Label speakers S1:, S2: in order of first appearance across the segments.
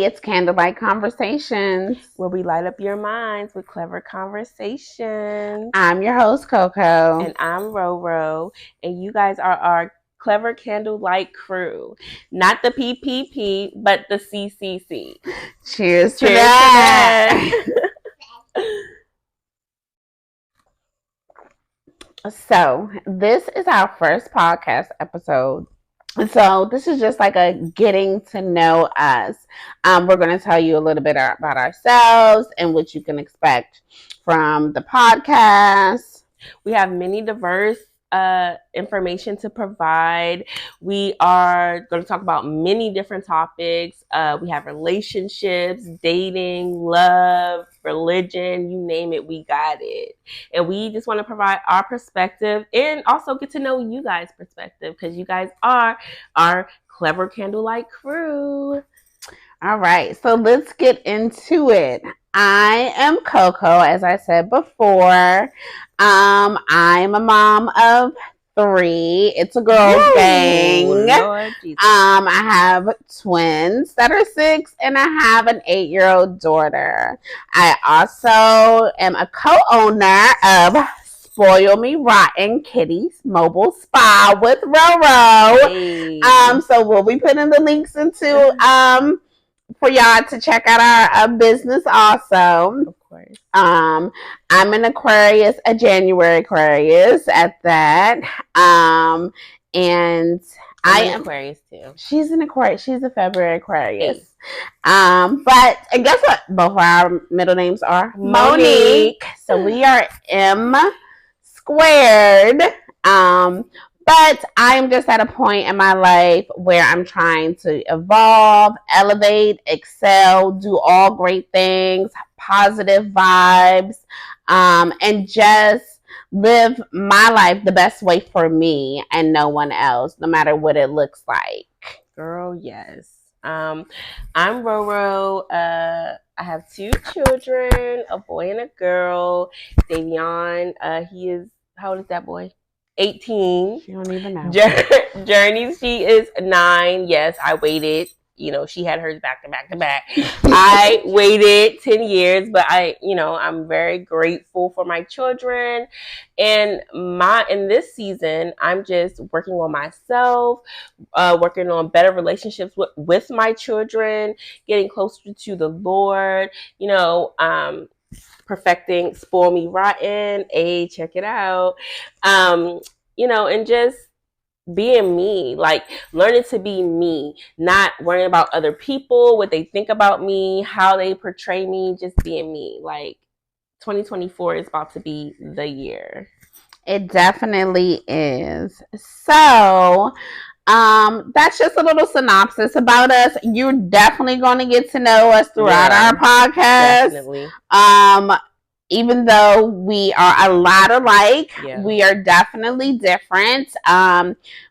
S1: it's Candlelight Conversations,
S2: where we light up your minds with clever conversations.
S1: I'm your host, Coco.
S2: And I'm Roro. And you guys are our Clever Candlelight Crew. Not the PPP, but the CCC.
S1: Cheers to that. So, this is our first podcast episode. So this is just like a getting to know us. We're going to tell you a little bit about ourselves and what you can expect from the podcast.
S2: We have many diverse information to provide. We are going to talk about many different topics. We have relationships, dating, love, religion, you name it, we got it. And we just want to provide our perspective and also get to know you guys' perspective because you guys are our Clever Candlelight Crew.
S1: All right, so let's get into it. I am Coco, as I said before. I'm a mom of 3. It's a girls' gang.
S2: Lord Jesus.
S1: I have twins that are 6, and I have an 8-year-old daughter. I also am a co-owner of Spoil Me Rotten Kitties Mobile Spa with Roro.
S2: Hey.
S1: So we'll be putting the links into for y'all to check out our business also.
S2: Of course.
S1: I'm an Aquarius, a January Aquarius at that. And I am
S2: Aquarius too.
S1: She's an Aquarius. She's a February Aquarius. Hey. But and guess what? Both our middle names are Monique. So we are M squared. But I'm just at a point in my life where I'm trying to evolve, elevate, excel, do all great things, positive vibes, and just live my life the best way for me and no one else, no matter what it looks like.
S2: Girl, yes. I'm Roro. I have 2 children, a boy and a girl. Davion, he is, how old is that boy? 18.
S1: She don't even know.
S2: Journey, she is 9. Yes, I waited. You know, she had hers back to back to back. I waited 10 years, but I'm very grateful for my children. And in this season, I'm just working on myself, working on better relationships with my children, getting closer to the Lord, perfecting Spoil Me Rotten. Hey, check it out. And just being me, like learning to be me, not worrying about other people, what they think about me, how they portray me, just being me. Like 2024 is about to be the year.
S1: It definitely is. So, that's just a little synopsis about us. You're definitely going to get to know us throughout our podcast.
S2: Definitely.
S1: Even though we are a lot alike, we are definitely different.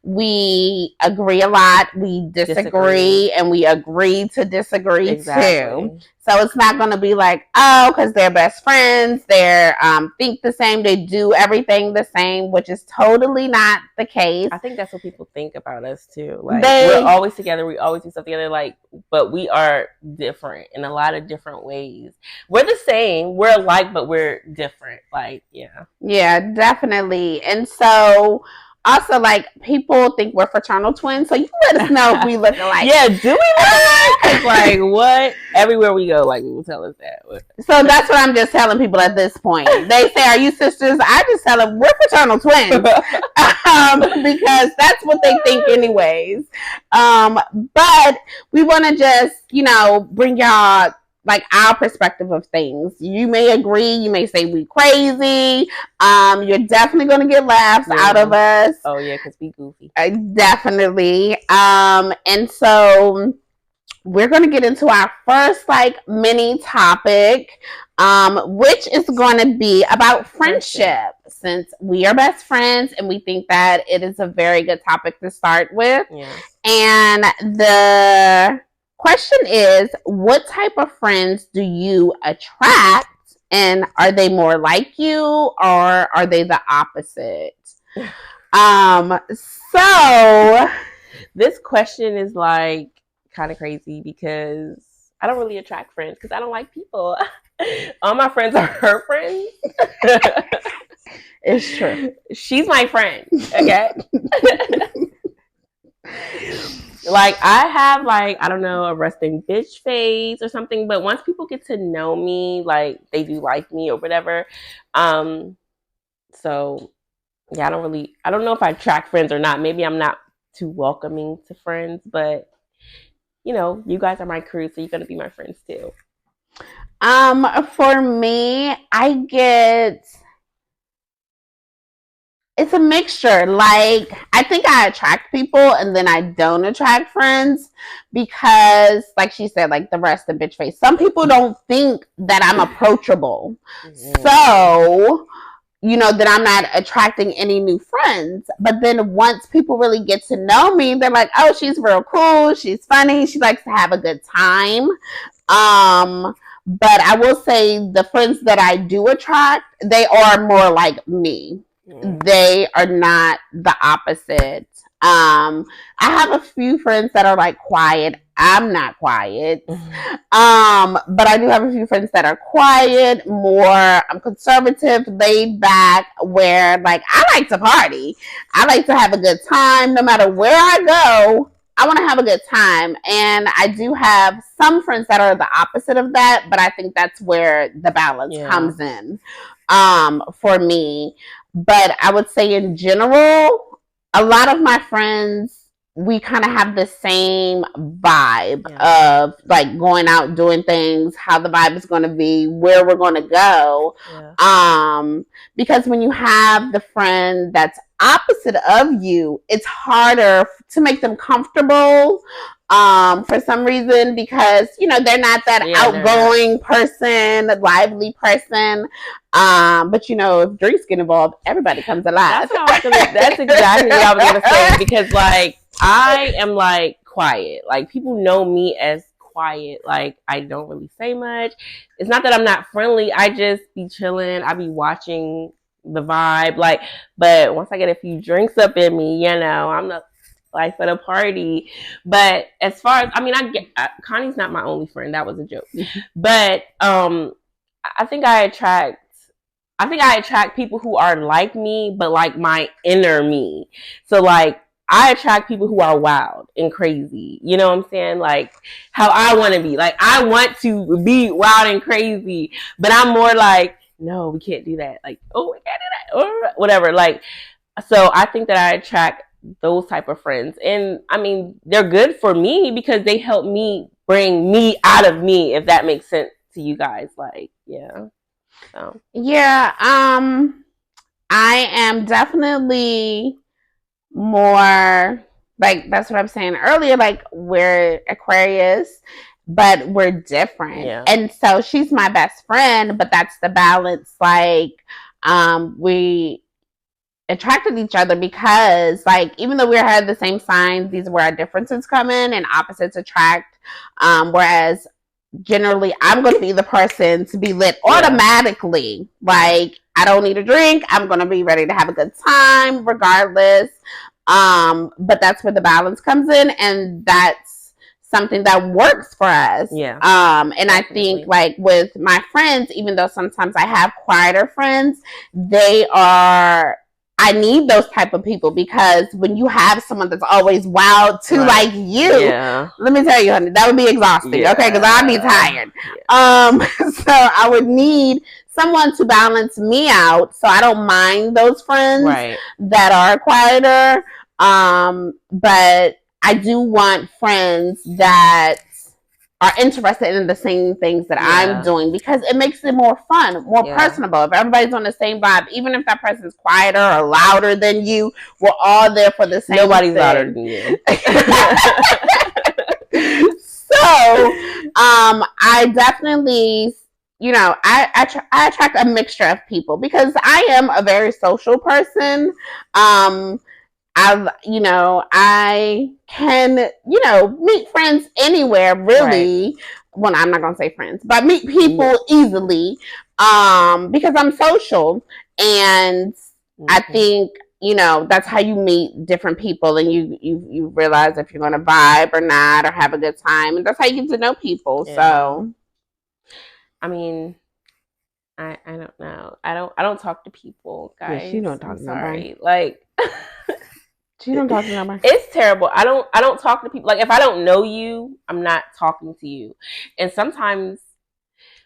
S1: We agree a lot. We disagree. And we agree to disagree too. So it's not going to be like, because they're best friends, they're think the same, they do everything the same, which is totally not the case.
S2: I think that's what people think about us too. Like we're always together, we always do stuff together, but we are different in a lot of different ways. We're the same, we're alike, but we're different. Yeah,
S1: definitely. And so also, people think we're fraternal twins, so you let us know if we look alike.
S2: Yeah, do we look alike? What? Everywhere we go, people tell us that.
S1: So that's what I'm just telling people at this point. They say, are you sisters? I just tell them, we're fraternal twins. Because that's what they think anyways. But we want to just, bring y'all our perspective of things. You may agree, you may say we crazy. You're definitely going to get laughs out of us.
S2: Oh yeah, because we goofy.
S1: Definitely. And so we're going to get into our first mini topic, which is going to be about friendship. Since we are best friends and we think that it is a very good topic to start with.
S2: Yes.
S1: And the question is, what type of friends do you attract? And are they more like you or are they the opposite? So
S2: this question is kind of crazy because I don't really attract friends because I don't like people. All my friends are her friends.
S1: It's true.
S2: She's my friend. Okay. Like I have like, I don't know, a resting bitch face or something, but once people get to know me, like they do like me or whatever. So yeah, I don't know if I attract friends or not. Maybe I'm not too welcoming to friends, but you know, you guys are my crew, so you're gonna be my friends too.
S1: For me, it's a mixture. Like, I think I attract people and then I don't attract friends because, like she said, like the rest of bitch face. Some people don't think that I'm approachable. So, you know, that I'm not attracting any new friends. But then once people really get to know me, they're like, oh, she's real cool. She's funny. She likes to have a good time. But I will say the friends that I do attract, they are more like me. They are not the opposite. I have a few friends that are like quiet. I'm not quiet. But I do have a few friends that are quiet, more conservative, laid back, where like I like to party. I like to have a good time no matter where I go. I want to have a good time. And I do have some friends that are the opposite of that, but I think that's where the balance comes in for me. But I would say in general, a lot of my friends, we kind of have the same vibe of like going out, doing things, how the vibe is going to be, where we're going to go. Because when you have the friend that's opposite of you, it's harder to make them comfortable for some reason, because you know they're not that outgoing person, lively person. But you know, if drinks get involved, everybody comes alive.
S2: That's exactly what I was gonna say, because like I am like quiet. Like people know me as quiet. Like I don't really say much. It's not that I'm not friendly. I just be chilling. I be watching the vibe. Like, but once I get a few drinks up in me, you know, I'm the life of the party. But as far as, I mean, Connie's not my only friend. That was a joke. But I think I attract people who are like me, but like my inner me. So like I attract people who are wild and crazy. You know what I'm saying? Like how I want to be. Like I want to be wild and crazy, but I'm more like, no, we can't do that. Like, oh, we can't do that or whatever. Like, so I think that I attract those type of friends. And I mean, they're good for me because they help me bring me out of me, if that makes sense to you guys. Like, yeah. So.
S1: Yeah, I am definitely more like, that's what I'm saying earlier, like we're Aquarius, but we're different.
S2: Yeah.
S1: And so she's my best friend, but that's the balance. Like, we attracted each other because like even though we had the same signs, these are where our differences come in and opposites attract. Whereas generally I'm going to be the person to be lit automatically. Like I don't need a drink. I'm going to be ready to have a good time regardless. But that's where the balance comes in, and that's something that works for us.
S2: Yeah.
S1: And definitely. I think like with my friends, even though sometimes I have quieter friends, I need those type of people, because when you have someone that's always wild too, like you, let me tell you, honey, that would be exhausting. Okay, because I'd be tired. So I would need someone to balance me out, so I don't mind those friends that are quieter. But I do want friends that are interested in the same things that I'm doing, because it makes it more fun, more personable. If everybody's on the same vibe, even if that person's quieter or louder than you, we're all there for the same
S2: Nobody's
S1: thing.
S2: louder than you.
S1: So, I definitely, you know, I attract a mixture of people because I am a very social person. I can, meet friends anywhere, really. Well, I'm not going to say friends, but meet people easily because I'm social. And I think that's how you meet different people, and you realize if you're going to vibe or not, or have a good time, and that's how you get to know people. Yeah. So,
S2: I mean, I don't know. I don't talk to people, guys.
S1: Yeah, she don't talk to nobody.
S2: Like,
S1: she don't talk to nobody.
S2: It's terrible. I don't talk to people. Like, if I don't know you, I'm not talking to you. And sometimes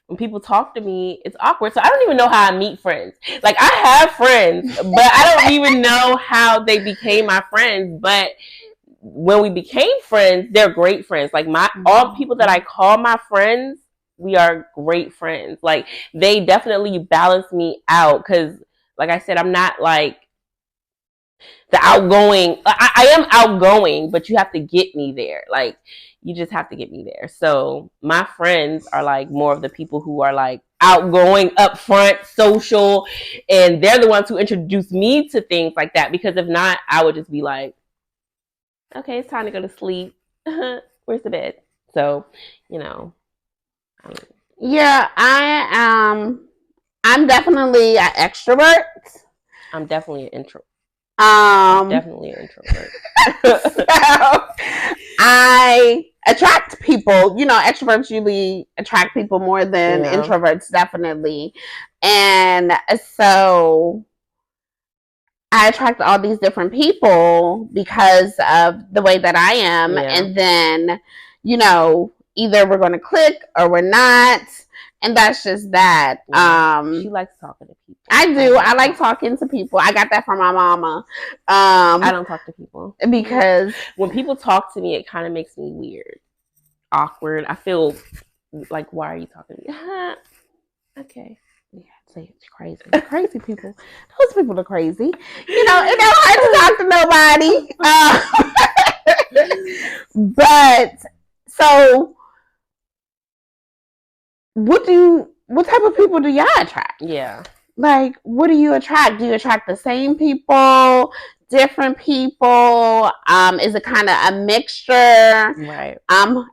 S2: when people talk to me, it's awkward. So I don't even know how I meet friends. Like, I have friends, but I don't even know how they became my friends. But when we became friends, they're great friends. Like, all people that I call my friends, we are great friends. Like, they definitely balance me out. Because, like I said, I'm not like the outgoing. I am outgoing, but you have to get me there. Like, you just have to get me there. So my friends are like more of the people who are like outgoing, upfront, social, and they're the ones who introduce me to things like that. Because if not, I would just be like, okay, it's time to go to sleep. Where's the bed? So,
S1: Yeah, I'm definitely an extrovert.
S2: I'm definitely an introvert.
S1: Definitely an introvert. So I attract people. Extroverts usually attract people more than introverts, definitely. And so I attract all these different people because of the way that I am. Yeah. And then, either we're going to click or we're not. And that's just that.
S2: She likes talking to people.
S1: I do. I like talking to people. I got that from my mama.
S2: I don't talk to people.
S1: Because
S2: when people talk to me, it kind of makes me weird. Awkward. I feel like, why are you talking to me? Okay.
S1: Yeah, say it's crazy. Crazy people. Those people are crazy. It's not hard to talk to nobody. But, so... what type of people do y'all attract?
S2: Yeah.
S1: Like, what do you attract? Do you attract the same people, different people? Is it kind of a mixture?
S2: Right.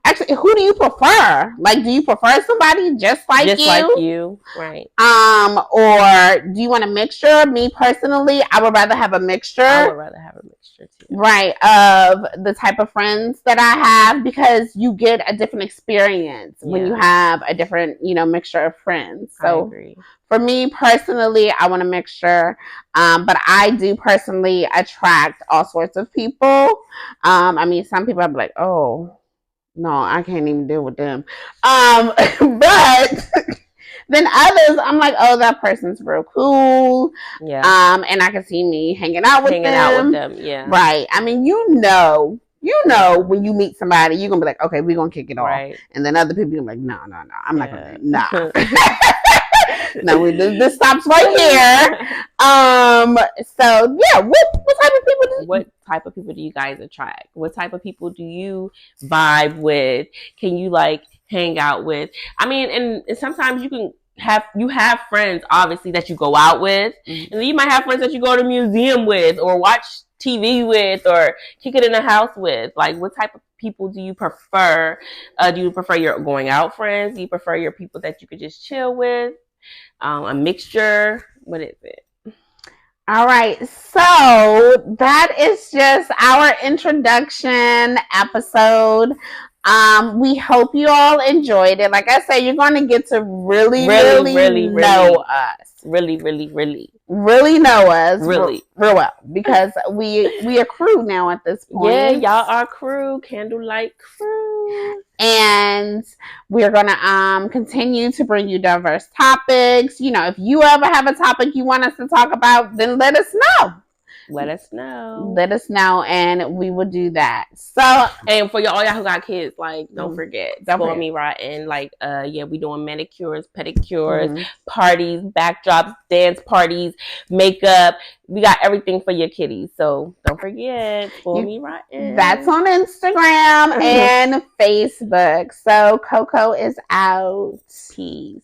S1: Actually, who do you prefer? Like, do you prefer somebody just like
S2: you? Right.
S1: Or do you want a mixture? Me personally, I would rather have a mixture.
S2: I would rather have a mixture too.
S1: Right, of the type of friends that I have, because you get a different experience when you have a different, mixture of friends. So I agree. For me personally, I want a mixture, but I do personally attract all sorts of people. Some people I'll be like, oh, no, I can't even deal with them. But then others, I'm like, oh, that person's real cool. Yeah. And I can see me hanging out with them. Yeah. Right. When you meet somebody, you're going to be like, okay, we're going to kick it off. Right. And then other people are like, no, I'm not going to. Nah. No, this stops right here. So yeah, what type of people do you guys attract? What type of people do you vibe with? Can you like hang out with? And sometimes you have friends obviously that you go out with, and then you might have friends that you go to a museum with, or watch TV with, or kick it in the house with. Like, what type of people do you prefer? Do you prefer your going out friends? Do you prefer your people that you could just chill with? A mixture? What is it? All right, so that is just our introduction episode. We hope you all enjoyed it. Like I said, you're going to get to really know us. Really know us. Real well. Because we are crew now at this point.
S2: Yeah, y'all are crew. Candlelight Crew.
S1: And we're going to continue to bring you diverse topics. If you ever have a topic you want us to talk about, then let us know.
S2: Let us know.
S1: And we will do that. So,
S2: and for all y'all who got kids, like, don't forget, Spoil Me Rotten. Like, we doing manicures, pedicures, parties, backdrops, dance parties, makeup. We got everything for your kitties. So don't forget, Spoil Me Rotten.
S1: That's on Instagram and Facebook. So Coco is out.
S2: Peace.